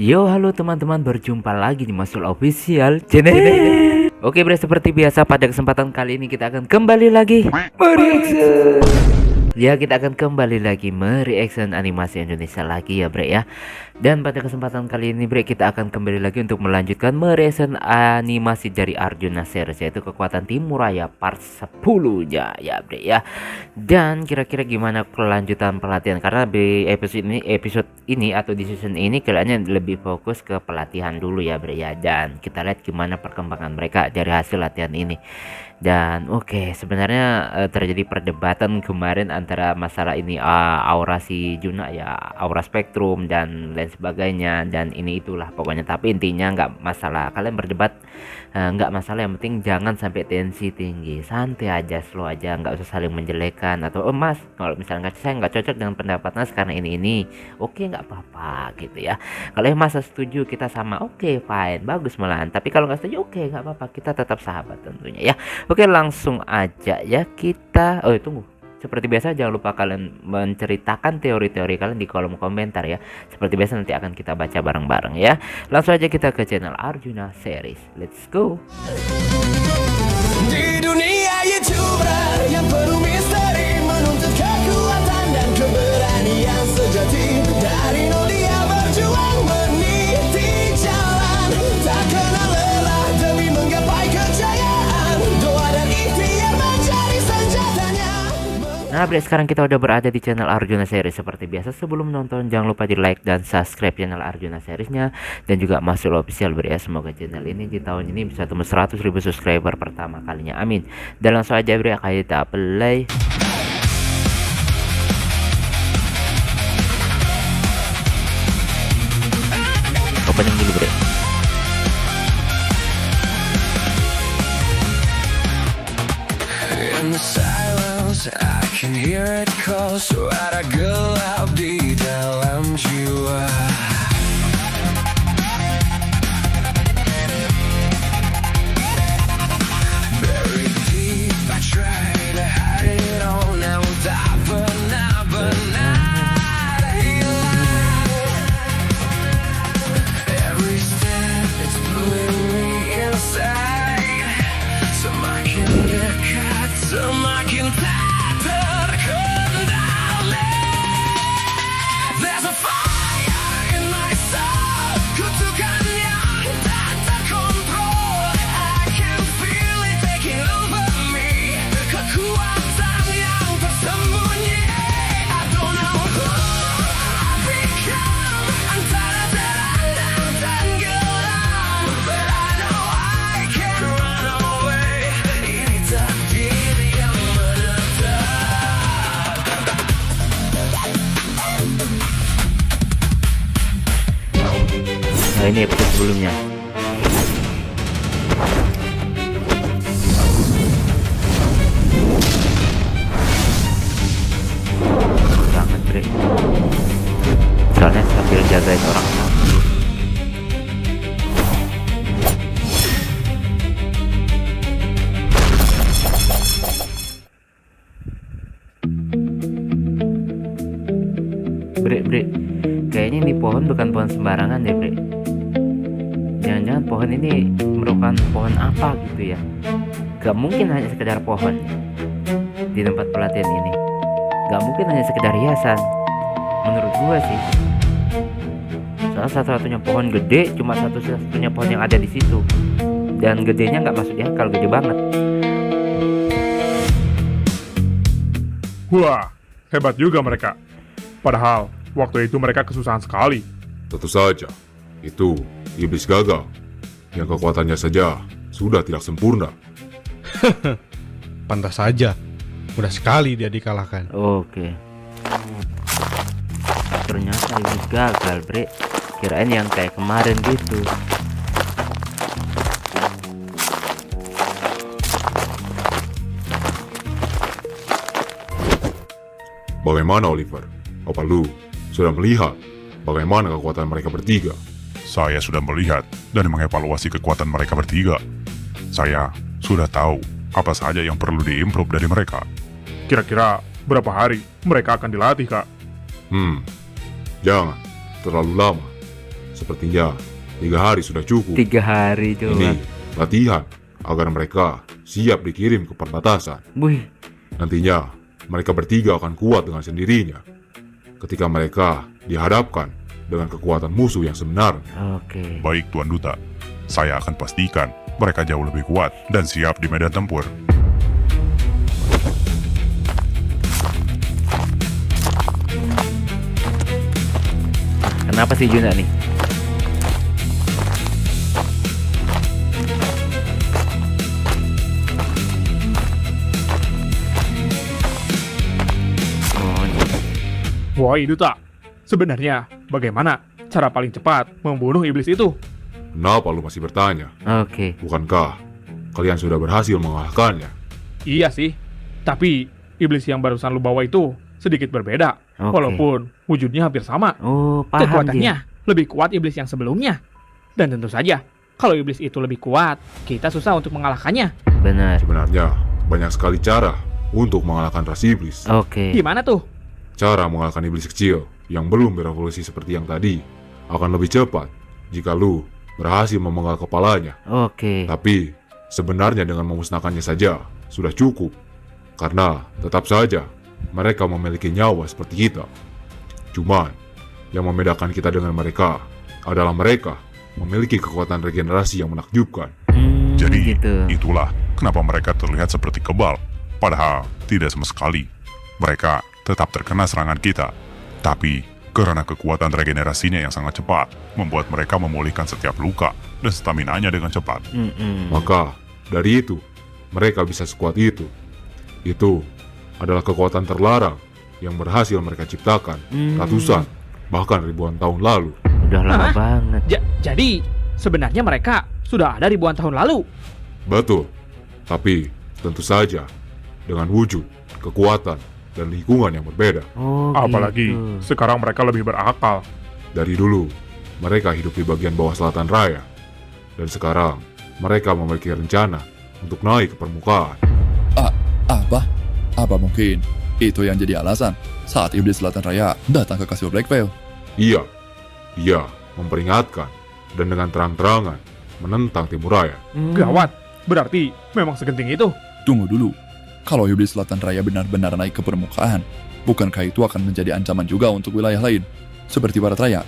Yo, halo teman-teman, berjumpa lagi di Masul Official Channel. Oke bre, seperti biasa pada kesempatan kali ini kita akan kembali lagi mereaction. Ya, kita akan kembali lagi mereaction animasi Indonesia lagi ya bre ya. Dan pada kesempatan kali ini bre, kita akan kembali lagi untuk melanjutkan mereaction animasi dari Arjuna series, yaitu Kekuatan Timuraya part 10 ya bre ya. Dan kira-kira gimana kelanjutan pelatihan, karena di episode ini atau di season ini kayaknya lebih fokus ke pelatihan dulu ya bre ya. Dan kita lihat gimana perkembangan mereka dari hasil latihan ini. Dan oke, sebenarnya terjadi perdebatan kemarin antara masalah ini aura si Juna ya, aura spektrum dan lain sebagainya, dan ini itulah pokoknya. Tapi intinya nggak masalah kalian berdebat, nggak masalah, yang penting jangan sampai tensi tinggi, santai aja, slow aja, nggak usah saling menjelekan atau mas kalau misalnya saya nggak cocok dengan pendapat mas karena ini oke, nggak apa-apa gitu ya. Kalau masa setuju kita sama, oke fine, bagus malahan. Tapi kalau nggak setuju, oke nggak apa-apa, kita tetap sahabat tentunya ya. Oke, langsung aja ya kita. Oh tunggu, seperti biasa jangan lupa kalian menceritakan teori-teori kalian di kolom komentar ya. Seperti biasa nanti akan kita baca bareng-bareng ya. Langsung aja kita ke channel Arjuna series. Let's go. Di dunia YouTuber yang penuh misteri, menuntut kekuatan dan keberanian sejati. Dari nol dia berjuang meniti jalan, tak kenal lelah demi menggapai kejayaan. Doa dan ikhtiar menjadi senjatanya. Nah bre, sekarang kita udah berada di channel Arjuna series. Seperti biasa sebelum nonton jangan lupa di like dan subscribe channel Arjuna seriesnya, dan juga Masul Official bre ya. Semoga channel ini di tahun ini bisa tembus 100.000 subscriber pertama kalinya, amin. Dan langsung aja bre, kita play. Opening dulu bre. In the silence, I can hear it call. Suara gelap di dalam jiwa. Buried deep, I try to hide it all. Now tak pernah hilang. Every step is pulling me inside. Semakin dekat, semakin tak terkendali. There's a fire in my soul, kutukan yang tak terkontrol. I can feel it taking over me, kekuatan yang tersembunyi. I don't know who I've become, antara terang dan tenggelam, but I know I can't run away. Ini takdir yang menetap. Nah ini episode sebelumnya. Banget bre, soalnya sambil jagain orang sakit. Bre, kayaknya ini pohon bukan pohon sembarangan deh bre. Jangan-jangan pohon ini merupakan pohon apa gitu ya. Gak mungkin hanya sekedar pohon di tempat pelatihan ini. Gak mungkin hanya sekedar hiasan, menurut gua sih. Soalnya satu-satunya pohon gede, cuma satu-satunya pohon yang ada di situ, dan gedenya nggak masuk di akal, gede banget. Wah, hebat juga mereka. Padahal, waktu itu mereka kesusahan sekali. Tentu saja, itu iblis gagal yang kekuatannya saja sudah tidak sempurna. Pantas saja, mudah sekali dia dikalahkan. Oke. Ternyata ini gagal bre. Kirain yang kayak kemarin gitu. Bagaimana Oliver? Apa lu sudah melihat bagaimana kekuatan mereka bertiga? Saya sudah melihat dan mengevaluasi kekuatan mereka bertiga. Saya sudah tahu apa saja yang perlu diimprove dari mereka. Kira-kira berapa hari mereka akan dilatih, Kak? Jangan terlalu lama. Sepertinya 3 hari sudah cukup. 3 hari coba. Ini latihan agar mereka siap dikirim ke perbatasan. Wih, Nantinya mereka bertiga akan kuat dengan sendirinya ketika mereka dihadapkan dengan kekuatan musuh yang sebenarnya. oke. Baik Tuan Duta, saya akan pastikan mereka jauh lebih kuat dan siap di medan tempur. Kenapa sih Juna nih? Oh, Woi Duta, sebenarnya bagaimana cara paling cepat membunuh iblis itu? Kenapa lu masih bertanya? oke. Bukankah kalian sudah berhasil mengalahkannya? Iya sih, tapi iblis yang barusan lu bawa itu sedikit berbeda. Oke. Walaupun wujudnya hampir sama. Oh, paham Kekuatannya dia. lebih kuat iblis yang sebelumnya. Dan tentu saja, kalau iblis itu lebih kuat, kita susah untuk mengalahkannya. Benar. Sebenarnya banyak sekali cara untuk mengalahkan ras iblis. Oke. Gimana tuh? Cara mengalahkan iblis kecil yang belum berevolusi seperti yang tadi akan lebih cepat jika lu berhasil memenggal kepalanya. Oke. Tapi sebenarnya dengan memusnahkannya saja sudah cukup. Karena tetap saja mereka memiliki nyawa seperti kita. Cuman yang membedakan kita dengan mereka adalah mereka memiliki kekuatan regenerasi yang menakjubkan. Jadi, gitu. itulah kenapa mereka terlihat seperti kebal. Padahal, tidak sama sekali. Mereka tetap terkena serangan kita. Tapi, karena kekuatan regenerasinya yang sangat cepat, membuat mereka memulihkan setiap luka dan staminanya dengan cepat. Maka dari itu mereka bisa sekuat itu. Itu adalah kekuatan terlarang yang berhasil mereka ciptakan ratusan bahkan ribuan tahun lalu. Udah lama Hah? banget. Jadi, sebenarnya mereka sudah ada ribuan tahun lalu. Betul. Tapi tentu saja dengan wujud, kekuatan, dan lingkungan yang berbeda. Oh, Apalagi gitu. sekarang mereka lebih berakal. Dari dulu, mereka hidup di bagian bawah selatan raya. Dan sekarang, mereka memiliki rencana untuk naik ke permukaan. Apa? Apa mungkin itu yang jadi alasan saat iblis Selatan Raya datang ke kastil Blackveil? Iya, dia memperingatkan dan dengan terang-terangan menentang Timuraya. Gawat, berarti memang segenting itu. Tunggu dulu. Kalau iblis Selatan Raya benar-benar naik ke permukaan, bukankah itu akan menjadi ancaman juga untuk wilayah lain, seperti Barat Raya?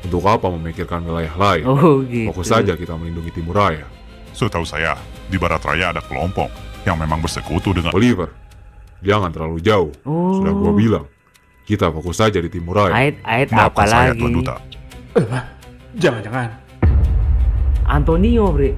Untuk apa memikirkan wilayah lain? Oh, gitu. Fokus saja kita melindungi Timuraya. Setahu saya, di Barat Raya ada kelompok yang memang bersekutu dengan... Oliver, jangan terlalu jauh. Oh. Sudah gua bilang, kita fokus saja di Timuraya. Ait apa Maafkan saya, lagi? Tuan Duta. Jangan-jangan. Antonio, Bre.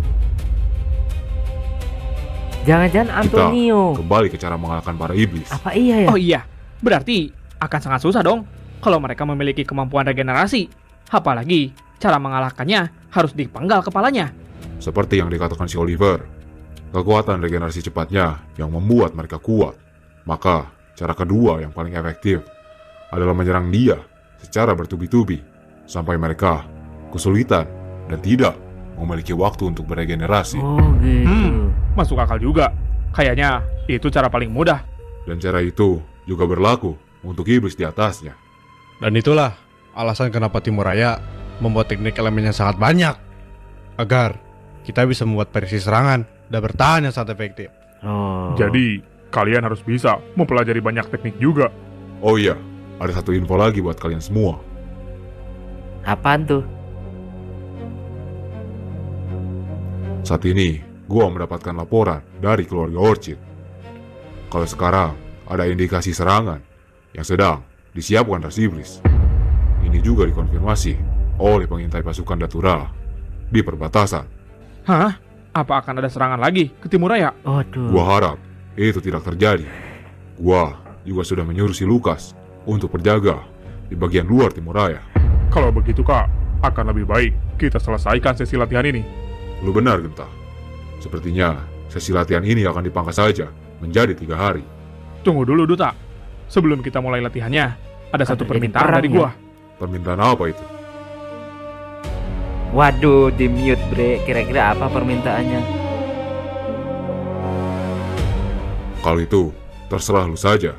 Jangan-jangan Kita Antonio. kembali ke cara mengalahkan para iblis. Apa iya ya? Oh iya, berarti akan sangat susah dong kalau mereka memiliki kemampuan regenerasi. Apalagi cara mengalahkannya harus dipenggal kepalanya. Seperti yang dikatakan si Oliver, kekuatan regenerasi cepatnya yang membuat mereka kuat. Maka, cara kedua yang paling efektif adalah menyerang dia secara bertubi-tubi sampai mereka kesulitan dan tidak memiliki waktu untuk beregenerasi. Oh, gitu. Masuk akal juga. Kayaknya itu cara paling mudah. Dan cara itu juga berlaku untuk iblis di atasnya. Dan itulah alasan kenapa Timuraya membuat teknik elemen yang sangat banyak, agar kita bisa membuat versi serangan dan bertahan yang sangat efektif. Oh. Jadi, kalian harus bisa mempelajari banyak teknik juga. Oh iya, ada satu info lagi buat kalian semua. Apaan tuh? Saat ini, gua mendapatkan laporan dari keluarga Orchid. Kalau sekarang ada indikasi serangan yang sedang disiapkan ras iblis. Ini juga dikonfirmasi oleh pengintai pasukan Datura di perbatasan. Hah? Apa akan ada serangan lagi ke Timuraya? Aduh. Gua harap itu tidak terjadi. Gua juga sudah menyuruh si Lukas untuk berjaga di bagian luar Timuraya. Kalau begitu kak, akan lebih baik kita selesaikan sesi latihan ini. Lu benar, Genta. Sepertinya sesi latihan ini akan dipangkas saja menjadi 3 hari. Tunggu dulu Duta. Sebelum kita mulai latihannya, ada satu jadi permintaan perang dari ya? gua. Permintaan apa itu? Waduh, di mute, Bre. Kira-kira apa permintaannya? Kalau itu, terserah lu saja.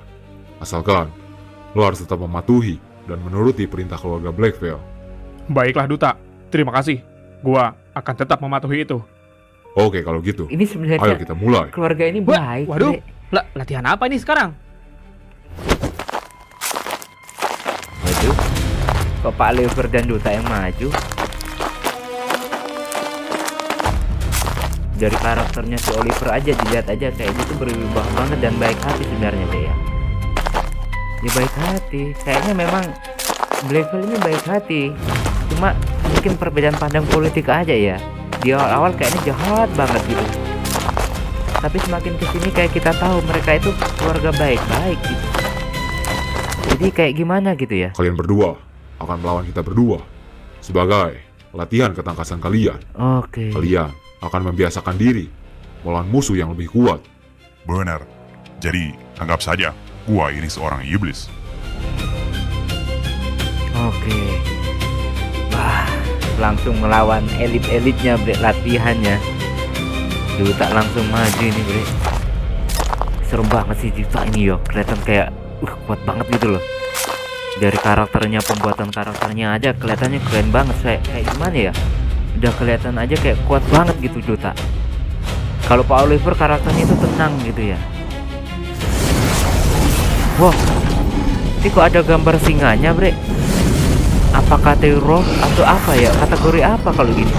Asalkan, lu harus tetap mematuhi dan menuruti perintah keluarga Blackveil. Baiklah Duta, Terima kasih. Gua akan tetap mematuhi itu. Oke, kalau gitu, Ini ayo sebenarnya kita mulai. keluarga ini baik. Waduh, Bre. latihan apa ini sekarang? Waduh. Kok Pak Oliver dan Duta yang maju? Dari karakternya si Oliver aja dilihat aja kayaknya tuh berwibawa banget dan baik hati sebenarnya deh ya. Dia baik hati. Kayaknya memang Blackwell ini baik hati. Cuma mungkin perbedaan pandang politik aja ya. Di awal-awal kayaknya jahat banget gitu. Tapi semakin kesini kayak kita tahu mereka itu keluarga baik-baik gitu. Jadi kayak gimana gitu ya? Kalian berdua akan melawan kita berdua sebagai latihan ketangkasan kalian. Oke. Kalian akan membiasakan diri melawan musuh yang lebih kuat. Benar. Jadi, anggap saja gua ini seorang iblis. Oke. Wah, langsung melawan elit-elitnya bre, latihannya. Duta langsung maju ini bre. Serem banget sih Duta ini yo. Kelihatan kayak kuat banget gitu loh. Dari karakternya, pembuatan karakternya aja kelihatannya keren banget. Kayak gimana ya? Udah kelihatan aja kayak kuat banget gitu Duta. Kalau Pak Oliver karakternya itu tenang gitu ya. Wah, ini kok ada gambar singanya bre? Apakah teror atau apa ya? Kategori apa kalau gini?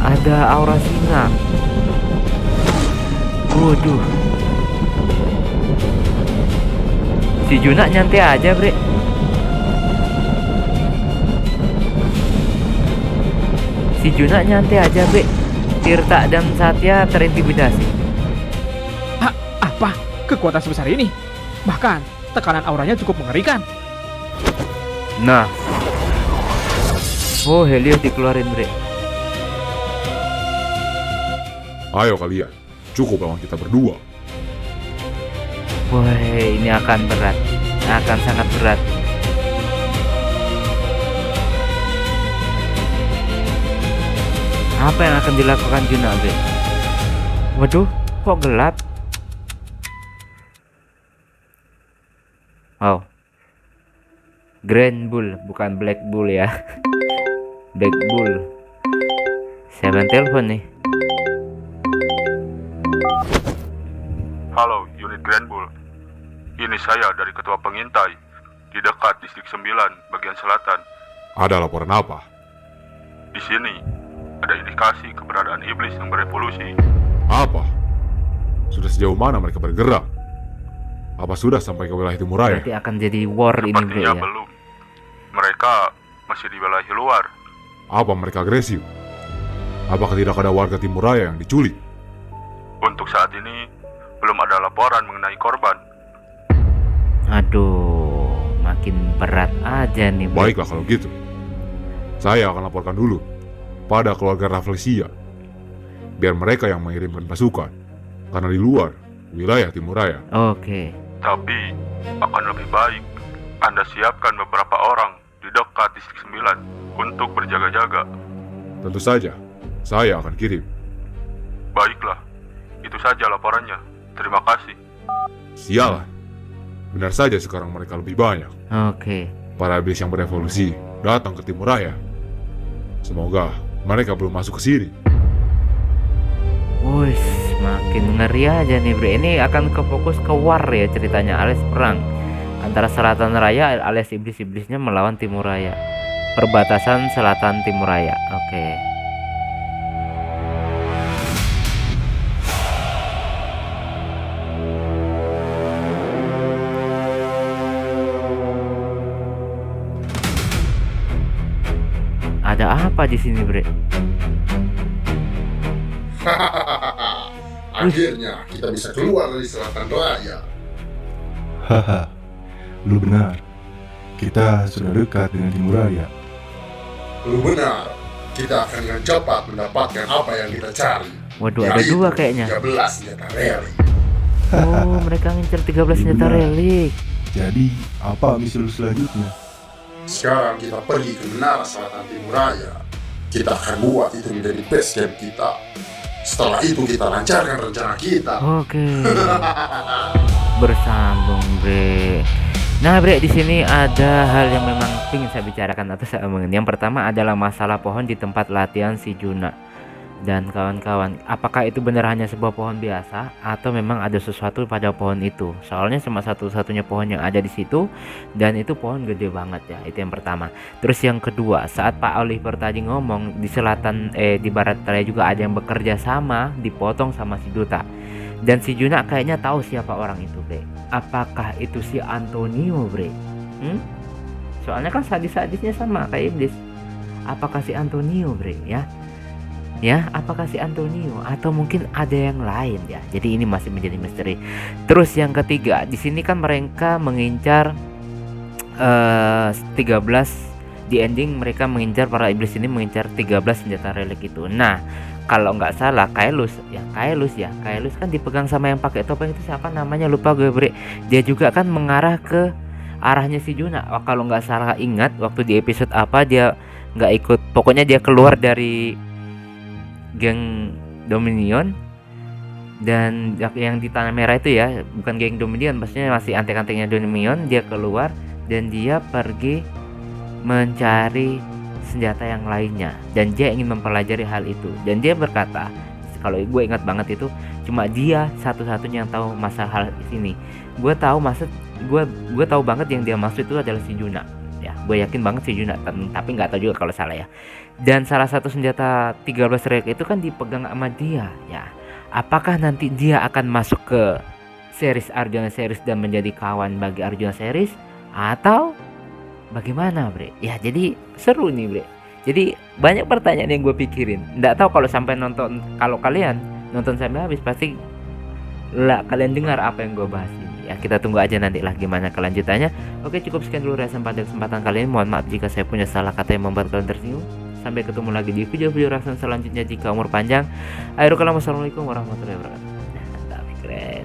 Ada aura singa. Waduh. Si Juna nyantai aja bre. Si Juna nyantai aja bre. Tirta dan Satya terintimidasi. Apa? Kekuatan sebesar ini? Bahkan, tekanan auranya cukup mengerikan. Nah. Oh, Helios dikeluarin bre. Ayo kalian, cukup lawan kita berdua. Wah, ini akan berat. Akan sangat berat. Apa yang akan dilakukan Juna bre? Waduh, kok gelap? Oh, Grand Bull bukan Black Bull ya. Black Bull. Siapa yang telepon nih? Halo, unit Grand Bull. Ini saya dari Ketua Pengintai di dekat Distrik 9, bagian selatan. Ada laporan apa? Di sini ada indikasi keberadaan iblis yang berevolusi. Apa? Sudah sejauh mana mereka bergerak? Apa sudah sampai ke wilayah timur raya? Berarti akan jadi war ini bre Sepertinya ya. belum. Mereka masih di wilayah luar. Apa mereka agresif? Apakah tidak ada warga timur raya yang diculik? Untuk saat ini belum ada laporan mengenai korban. Aduh, makin berat aja nih bre. Baiklah kalau gitu. Saya akan laporkan dulu pada keluarga Rafflesia. Biar mereka yang mengirimkan pasukan. Karena di luar wilayah timur raya. Oke. Tapi akan lebih baik Anda siapkan beberapa orang di dekat Distrik 9 untuk berjaga-jaga. Tentu saja, saya akan kirim. Baiklah, itu saja laporannya. Terima kasih. Sialan. Benar saja sekarang mereka lebih banyak. Oke. Para iblis yang berevolusi datang ke timur raya. Semoga mereka belum masuk ke sini. Wih, makin ngeri aja nih bre. Ini akan kefokus ke war ya ceritanya, alias perang antara selatan raya alias iblis-iblisnya melawan timur raya. Perbatasan selatan timur raya. Oke. Ada apa di sini bre? Akhirnya kita bisa keluar dari selatan raya. Haha, lu benar. Kita sudah dekat dengan timur raya. Lu benar. Kita akan dengan cepat mendapatkan apa yang kita cari. Waduh, ada dua kayaknya. 13 senjata relik. Oh, mereka ngincer 13 senjata Benar. relik. Jadi, apa misi lu selanjutnya? Sekarang kita pergi ke menara selatan timur raya. Kita akan buat itu menjadi base camp kita. Setelah itu kita lancarkan rencana kita. Oke. Bersambung bre. Nah, Bre, di sini ada hal yang memang ingin saya bicarakan atau saya omongin. Yang pertama adalah masalah pohon di tempat latihan si Juna dan kawan-kawan. Apakah itu benar hanya sebuah pohon biasa atau memang ada sesuatu pada pohon itu? Soalnya cuma satu-satunya pohon yang ada di situ dan itu pohon gede banget ya. Itu yang pertama. Terus yang kedua, saat Pak Oliver tadi ngomong di selatan di barat raya juga ada yang bekerja sama dipotong sama si Duta. Dan si Juna kayaknya tahu siapa orang itu, Bre. Apakah itu si Antonio, Bre? Soalnya kan sadis-sadisnya sama kayak iblis. Apakah si Antonio, Bre? Ya, apakah si Antonio atau mungkin ada yang lain ya? Jadi ini masih menjadi misteri. Terus yang ketiga, di sini kan mereka mengincar 13 di ending mereka mengincar para iblis ini mengincar 13 senjata relik itu. Nah, kalau nggak salah Kaelus kan dipegang sama yang pakai topeng itu siapa namanya lupa gue, Bre. Dia juga kan mengarah ke arahnya si Juna. Kalau nggak salah ingat waktu di episode apa dia nggak ikut, pokoknya dia keluar dari geng Dominion dan yang di tanah merah itu ya, bukan geng Dominion, maksudnya masih antek-anteknya Dominion. Dia keluar dan dia pergi mencari senjata yang lainnya dan dia ingin mempelajari hal itu. Dan dia berkata, kalau gue ingat banget itu cuma dia satu-satunya yang tahu masalah hal ini. Gue tahu gue tahu banget yang dia maksud itu adalah si Juna ya. Gue yakin banget si Juna, tapi nggak tahu juga kalau salah ya. Dan salah satu senjata 13 relik itu kan dipegang sama dia ya. Apakah nanti dia akan masuk ke series Arjuna series dan menjadi kawan bagi Arjuna series atau bagaimana, Bre? Ya, jadi seru nih, Bre. Jadi banyak pertanyaan yang gue pikirin. Nggak tahu kalau sampai nonton, kalau kalian nonton sampai habis pasti lah kalian dengar apa yang gue bahas ini. Ya, kita tunggu aja nanti lah gimana kelanjutannya. Oke, cukup sekian dulu reaction pada kesempatan kali ini. Mohon maaf jika saya punya salah kata yang membuat kalian tersinggung. Sampai ketemu lagi di video-video reaction selanjutnya jika umur panjang. Akhirul kalam, wassalamualaikum warahmatullahi wabarakatuh. Nah, tapi keren.